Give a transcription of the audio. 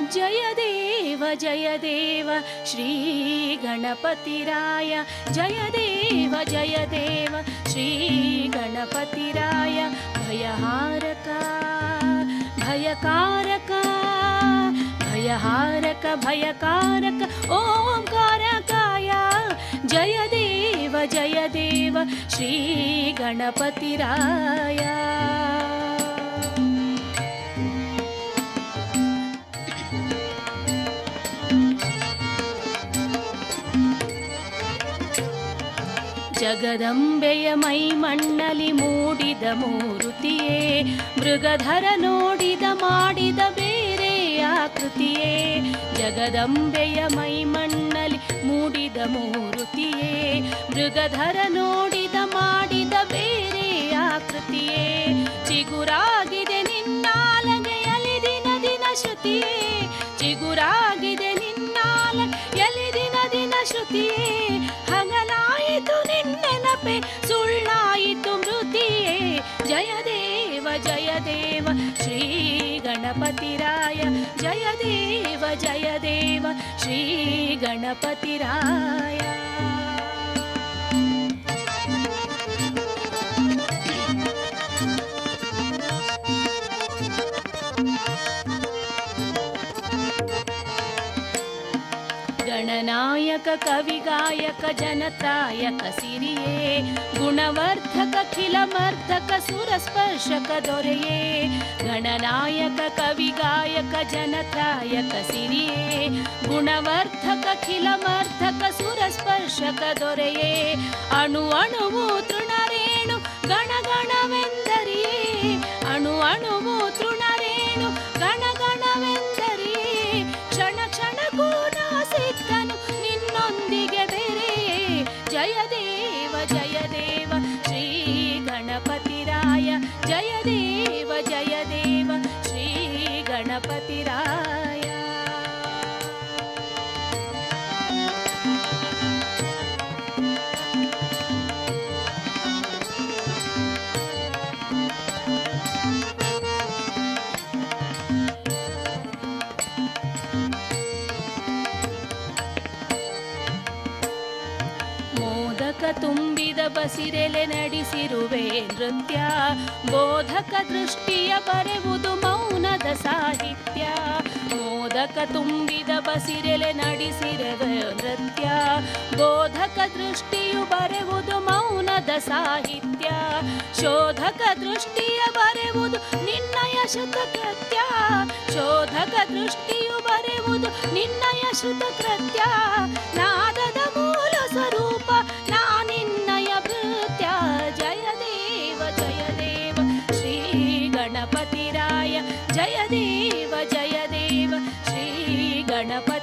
ಜಯ ದೇವ ಶ್ರೀ ಗಣಪತಿರಾಯ ಜಯ ದೇವ ಶ್ರೀ ಗಣಪತಿರಾಯ ಭಯಹಾರಕ ಭಯಕಾರಕ ಭಯಹಾರಕ ಭಯಕಾರಕ ಓಂಕಾರಕಾಯ ಜಯ ದೇವ ಶ್ರೀ ಗಣಪತಿರಾಯ ಜಗದಂಬೆಯ ಮೈ ಮಣ್ಣಲಿ ಮೂಡಿದ ಮೂರುತಿಯೇ ಮೃಗಧರ ನೋಡಿದ ಮಾಡಿದ ಬೇರೆ ಆಕೃತಿಯೇ ಜಗದಂಬೆಯ ಮೈ ಮಣ್ಣಲಿ ಮೂಡಿದ ಮೂರುತಿಯೇ ಮೃಗಧರ ನೋಡಿದ ಮಾಡಿದ ಬೇರೆ ಆಕೃತಿಯೇ ಚಿಗುರಾಗಿದೆ ನಿನ್ನಾಲಗೆಯಲಿ ದಿನ ದಿನ ಶ್ರುತಿಯೇ ಚಿಗುರಾಗಿದೆ ನಿನ್ನಾಲಗೆಯಲಿ ದಿನ ದಿನ ಶ್ರುತಿಯೇ ಹಗಲಾಯಿತು ನಿನ್ನೆನಪೆ ಸುಳ್ಳಾಯಿತು ಮೃತಿಯೇ ಜಯ ದೇವ ಶ್ರೀ ಗಣಪತಿರಾಯ ಜಯ ದೇವ ಶ್ರೀ ಗಣಪತಿರಾಯ ಗಣನಾಯಕ ಕವಿಗಾಯಕ ಜನತ್ರಾಯಕ ಸಿರಿಯೇ ಗುಣವರ್ಧಕ ಖಿಲಮರ್ಧಕ ಸುರಸ್ಪರ್ಶಕ ದೊರೆಯೇ ಗಣನಾಯಕ ಕವಿಗಾಯಕ ಜನತ್ರಾಯಕ ಸಿರಿಯೇ ಗುಣವರ್ಧಕ ಖಿಲಮರ್ಧಕ ಸುರಸ್ಪರ್ಶಕ ದೊರೆಯೇ ಅಣು ಅಣುವು ತೃಣರೇಣು ಗಣಗಣವೆಂದರಿಯೇ ಅಣು ಅಣುವು ತೃಣರೇಣು ಗಣಗಣವೆಂದರಿಯೇ ಕ್ಷಣ ಕ್ಷಣಕ್ಕೂ ಸಿಕ್ಕನು ನಿನ್ನೊಂದಿಗೆ ಬೇರೆ ಜಯ ದೇವ ಶ್ರೀ ಗಣಪತಿರಾಯ ಜಯ ದೇವ ಶ್ರೀ ಗಣಪತಿರಾಯ ತುಂಬಿದ ಬಸಿರೆಲೆ ನಡೆಸಿರುವೆ ನೃತ್ಯ ಬೋಧಕ ದೃಷ್ಟಿಯ ಬರೆವುದು ಮೌನದ ಸಾಹಿತ್ಯ ಮೋದಕ ತುಂಬಿದ ಬಸಿರೆಲೆ ನಡೆಸಿರುವೆ ನೃತ್ಯ ಬೋಧಕ ದೃಷ್ಟಿಯು ಬರೆವುದು ಮೌನದ ಸಾಹಿತ್ಯ ಶೋಧಕ ದೃಷ್ಟಿಯ ಬರೆವುದು ನಿನ್ನಯ ಶ್ರುತಕೃತ್ಯ ಶೋಧಕ ದೃಷ್ಟಿಯು ಬರೆವುದು ನಿನ್ನಯ ಶ್ರುತಕೃತ್ಯ ನಾದದ ಮೂಲ ಸ್ವರೂಪ ನಾನಿನ್ನಯ ಭೃತ್ಯ ಜಯ ದೇವ ಶ್ರೀ ಗಣಪತಿರಾಯ ಜಯ ದೇವ ಶ್ರೀ ಗಣಪತಿ